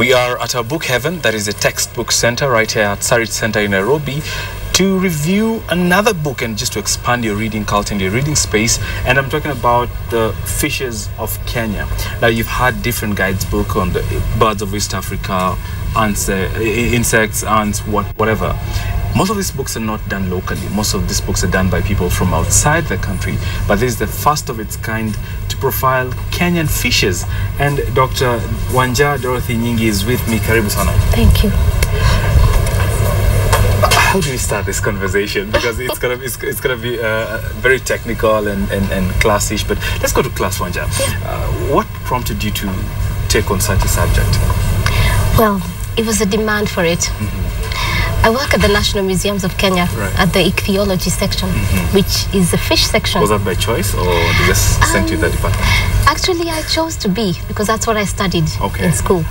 We are at our book heaven, that is a textbook center right here at Sarit Center in Nairobi, to review another book and just to expand your reading culture and your reading space. And I'm talking about The Fishes of Kenya. Now, you've had different guides book on the birds of East Africa, ants, insects, ants, whatever. Most of these books are not done locally. Most of these books are done by people from outside the country. But this is the first of its kind to profile Kenyan fishes. And Dr. Wanja Dorothy Nyingi is with me. Karibu sana. Thank you. How do we start this conversation? Because it's gonna be very technical and classish. But let's go to class, Wanja. Yeah. What prompted you to take on such a subject? Well, it was a demand for it. I work at the National Museums of Kenya at the ichthyology section, which is the fish section. Was that by choice, or they just sent you the department? Actually, I chose to be, because that's what I studied in school.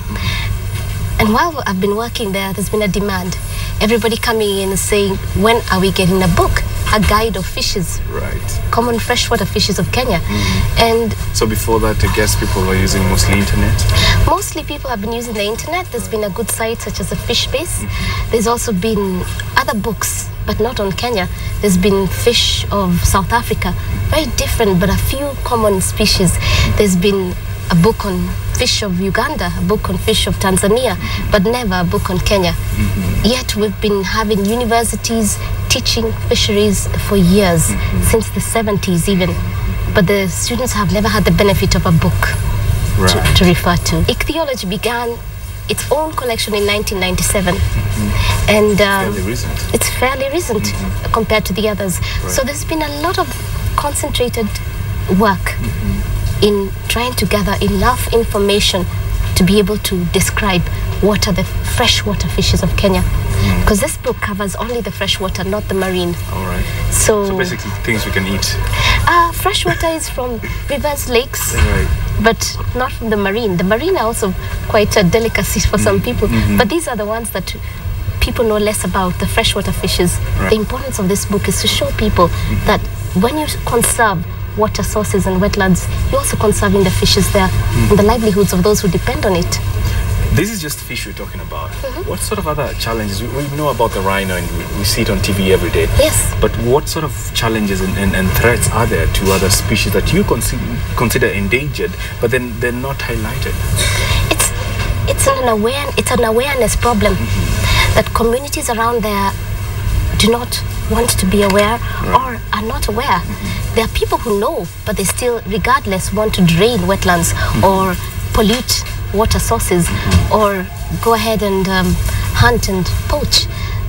And while I've been working there, there's been a demand. Everybody coming in and saying, when are we getting a book? A guide of fishes. Right. Common freshwater fishes of Kenya. And so before that, I guess people were using mostly internet? Mostly people have been using the internet. There's been a good site such as the Fish Base. There's also been other books, but not on Kenya. There's been fish of South Africa. Very different, but a few common species. There's been a book on fish of Uganda, a book on fish of Tanzania, but never a book on Kenya. Yet we've been having universities teaching fisheries for years, since the 70s even. But the students have never had the benefit of a book to refer to. Ichthyology began its own collection in 1997. And fairly recent. It's fairly recent compared to the others. So there's been a lot of concentrated work in trying to gather enough information to be able to describe what are the freshwater fishes of Kenya. Because this book covers only the freshwater, not the marine. All right. So basically things we can eat. Freshwater is from rivers, lakes, but not from the marine. The marine are also quite a delicacy for some people. But these are the ones that people know less about, the freshwater fishes. The importance of this book is to show people that when you conserve water sources and wetlands, you're also conserving the fishes there and the livelihoods of those who depend on it. This is just fish we're talking about. What sort of other challenges? We know about the rhino and we see it on TV every day. Yes. But what sort of challenges and threats are there to other species that you consider endangered, but then they're not highlighted? It's an awareness problem that communities around there do not want to be aware or are not aware. There are people who know, but they still, regardless, want to drain wetlands or pollute water sources or go ahead and hunt and poach.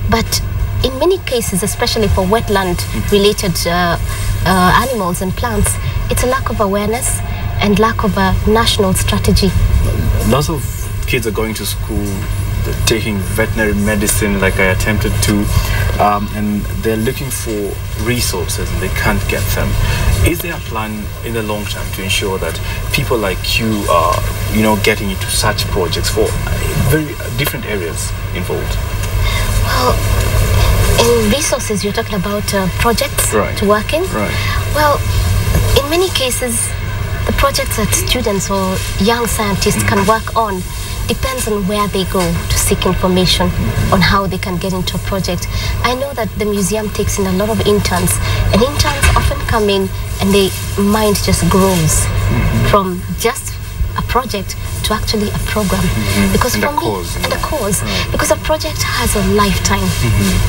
But in many cases, especially for wetland-related animals and plants, it's a lack of awareness and lack of a national strategy. Lots of kids are going to school, taking veterinary medicine like I attempted to, and they're looking for resources and they can't get them. Is there a plan in the long term to ensure that people like you are, getting into such projects for very different areas involved? Well, in resources, you're talking about projects to work in? Well, in many cases, the projects that students or young scientists can work on depends on where they go to seek information on how they can get into a project. I know that the museum takes in a lot of interns, and interns often come in and their mind just grows from just a project to actually a program. Because and for a cause, me, and a cause, because a project has a lifetime,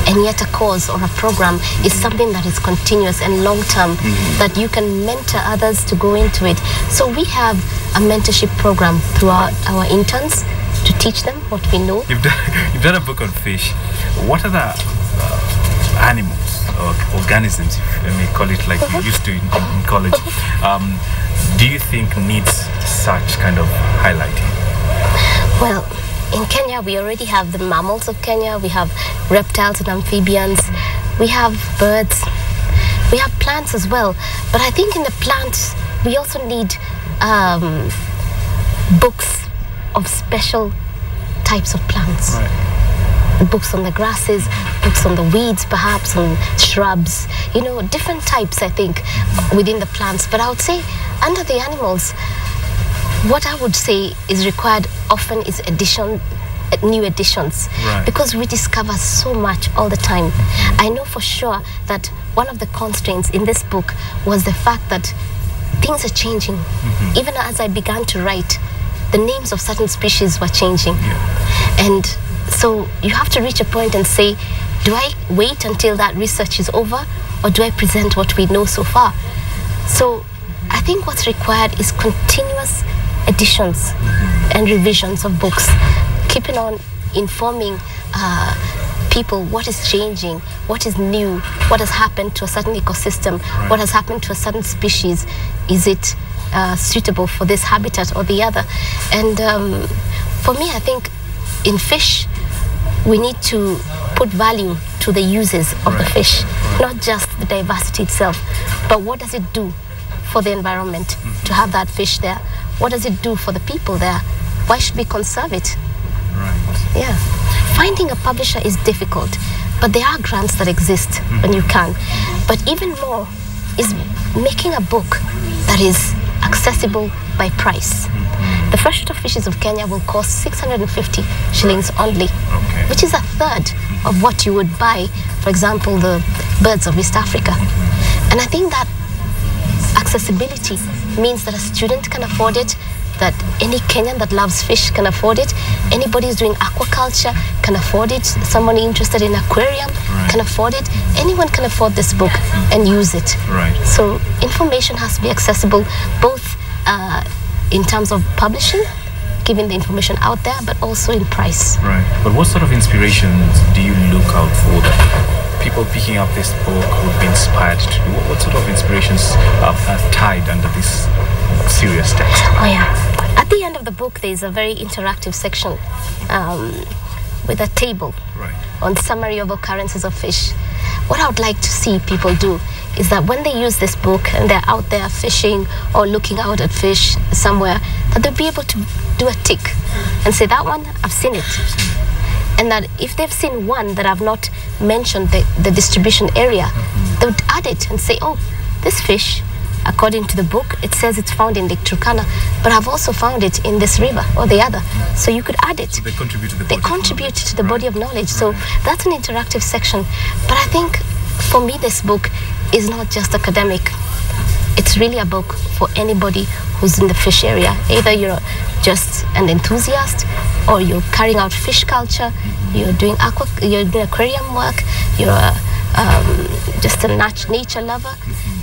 and yet a cause or a program is something that is continuous and long-term, that you can mentor others to go into it. So we have a mentorship program through our interns to teach them what we know. You've done a book on fish. What are the animals or organisms, if I may call it like you used to in college, do you think needs such kind of highlighting? Well, in Kenya, we already have the mammals of Kenya. We have reptiles and amphibians. We have birds. We have plants as well. But I think in the plants, we also need books of special types of plants. Books on the grasses, books on the weeds, perhaps on shrubs, different types, I think, within the plants. But I would say under the animals, What I would say is required often is new editions, because we discover so much all the time. I know for sure that one of the constraints in this book was the fact that things are changing. Even as I began to write, the names of certain species were changing. And so you have to reach a point and say, do I wait until that research is over, or do I present what we know so far? So I think what's required is continuous editions and revisions of books, keeping on informing people what is changing, what is new, what has happened to a certain ecosystem, what has happened to a certain species. Is it suitable for this habitat or the other? And for me, I think in fish, we need to put value to the uses of the fish, not just the diversity itself, but what does it do for the environment to have that fish there? What does it do for the people there? Why should we conserve it? Yeah. Finding a publisher is difficult, but there are grants that exist when you can. But even more is making a book that is accessible by price. The freshwater fishes of Kenya will cost 650 shillings only, which is a third of what you would buy, for example, the birds of East Africa. And I think that accessibility means that a student can afford it, that any Kenyan that loves fish can afford it. Anybody who's doing aquaculture can afford it. Someone interested in aquarium can afford it. Anyone can afford this book and use it. So information has to be accessible, both in terms of publishing, giving the information out there, but also in price. But what sort of inspirations do you look out for that people picking up this book would be inspired to do? What sort of inspirations are tied under this serious text? Oh yeah. At the end of the book, there's a very interactive section with a table on summary of occurrences of fish. What I would like to see people do is that when they use this book and they're out there fishing or looking out at fish somewhere, that they'll be able to do a tick and say, that one, I've seen it. And that if they've seen one that I've not mentioned the distribution area, they would add it and say, oh, this fish, according to the book, it says it's found in Lake Turkana, but I've also found it in this river or the other. So you could add it. So they contribute to the body of knowledge. So that's an interactive section. But I think for me, this book is not just academic. It's really a book for anybody who's in the fish area. Either you're just an enthusiast, or you're carrying out fish culture, you're doing aquarium work, you're just a nature lover.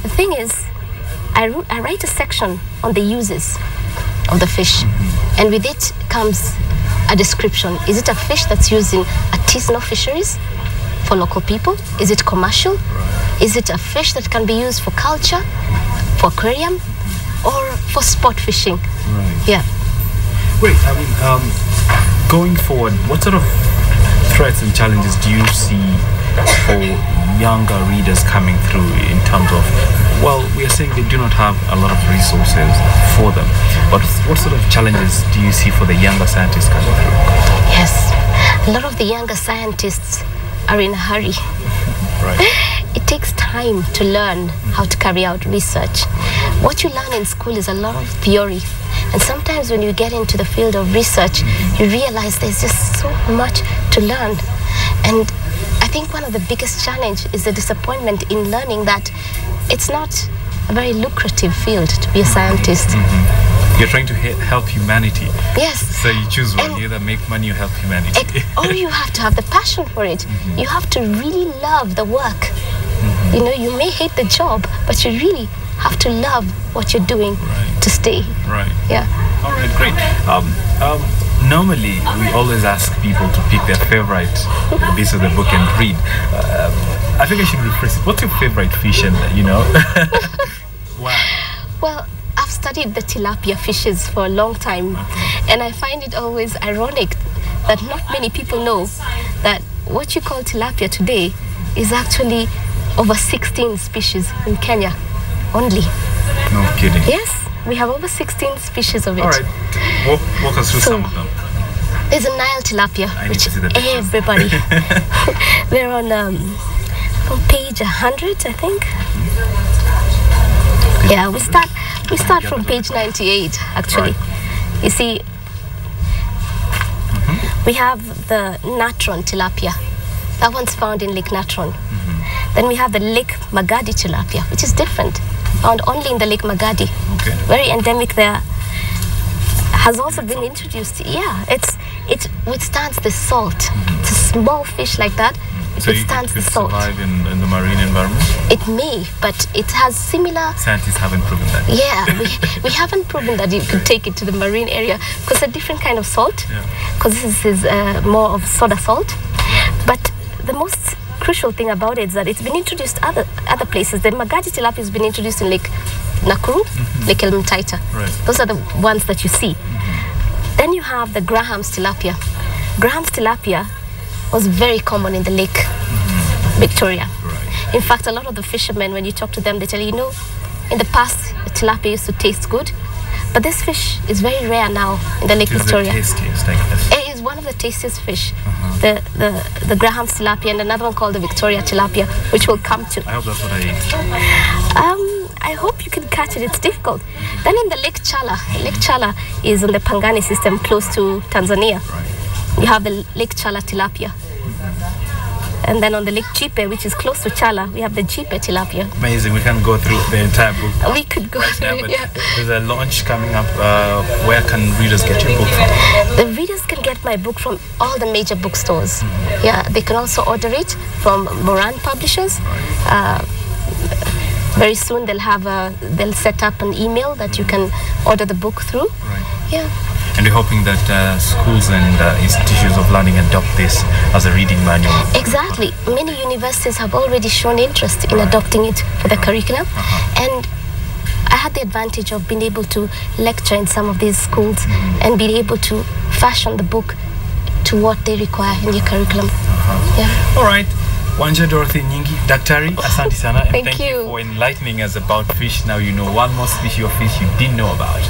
The thing is, I write a section on the uses of the fish, and with it comes a description. Is it a fish that's used in artisanal fisheries for local people? Is it commercial? Is it a fish that can be used for culture, for aquarium, or for sport fishing? Yeah. Wait, I mean, going forward, what sort of threats and challenges do you see for younger readers coming through in terms of, well, we are saying they do not have a lot of resources for them, but what sort of challenges do you see for the younger scientists coming through? Yes, a lot of the younger scientists are in a hurry. It takes time to learn how to carry out research. What you learn in school is a lot of theory, and sometimes when you get into the field of research, you realize there's just so much to learn. And I think one of the biggest challenge is the disappointment in learning that it's not a very lucrative field to be a scientist. You're trying to help humanity. Yes. So you choose one, you either make money or help humanity. Or you have to have the passion for it. You have to really love the work. You know, you may hate the job, but you really have to love what you're doing to stay. Yeah. All right, great. Normally, we always ask people to pick their favorite piece of the book and read. I think I should rephrase it. What's your favorite fish? And why? Well, I've studied the tilapia fishes for a long time, and I find it always ironic that not many people know that what you call tilapia today is actually over 16 species in Kenya only. No kidding. Yes, we have over 16 species of it. All right, walk us through some of them. There's a Nile tilapia, which everybody, they're on page 100, I think. Yeah, we start from page 98 actually. You see, we have the natron tilapia. That one's found in Lake Natron. Then we have the Lake Magadi tilapia, which is different, found only in the Lake Magadi. Okay. Very endemic there. Has also been introduced. Yeah, it withstands the salt. It's a small fish like that. It So withstands it could the salt. survive in the marine environment? It may, but it has similar. Scientists haven't proven that. Yeah, we haven't proven that you could take it to the marine area because a different kind of salt. Because this is more of soda salt. But the most crucial thing about it is that it's been introduced other places. The Magadi tilapia has been introduced in Lake Nakuru, Lake Untitled. Right. Those are the ones that you see. Then you have the Graham's tilapia. Graham's tilapia was very common in the Lake Victoria. Right. In fact, a lot of the fishermen, when you talk to them, they tell you, in the past, the tilapia used to taste good, but this fish is very rare now in the Lake Victoria. It's the tastiest, I guess. It is one of the tastiest fish. The Graham's tilapia and another one called the Victoria tilapia, which we'll come to. I hope that's what I eat. I hope you can catch it. It's difficult. Then in the Lake Chala. Lake Chala is on the Pangani system close to Tanzania. Right. You have the Lake Chala tilapia. And then on the Lake Chipe, which is close to Chala, we have the Chipe tilapia. Amazing. We can go through the entire book. We could go through it, yeah. There's a launch coming up. Where can readers get your book from? The readers can get my book from all the major bookstores. Yeah, they can also order it from Moran Publishers. Very soon they'll set up an email that you can order the book through. Right. Yeah. And we're hoping that schools and institutions of learning adopt this as a reading manual. Exactly. Many universities have already shown interest in adopting it for the curriculum. And I had the advantage of being able to lecture in some of these schools and being able to fashion the book to what they require in your curriculum. Yeah. All right. Wanja Dorothy Nyingi, Daktari, asante sana. And Thank you for enlightening us about fish. Now you know one more species of fish you didn't know about.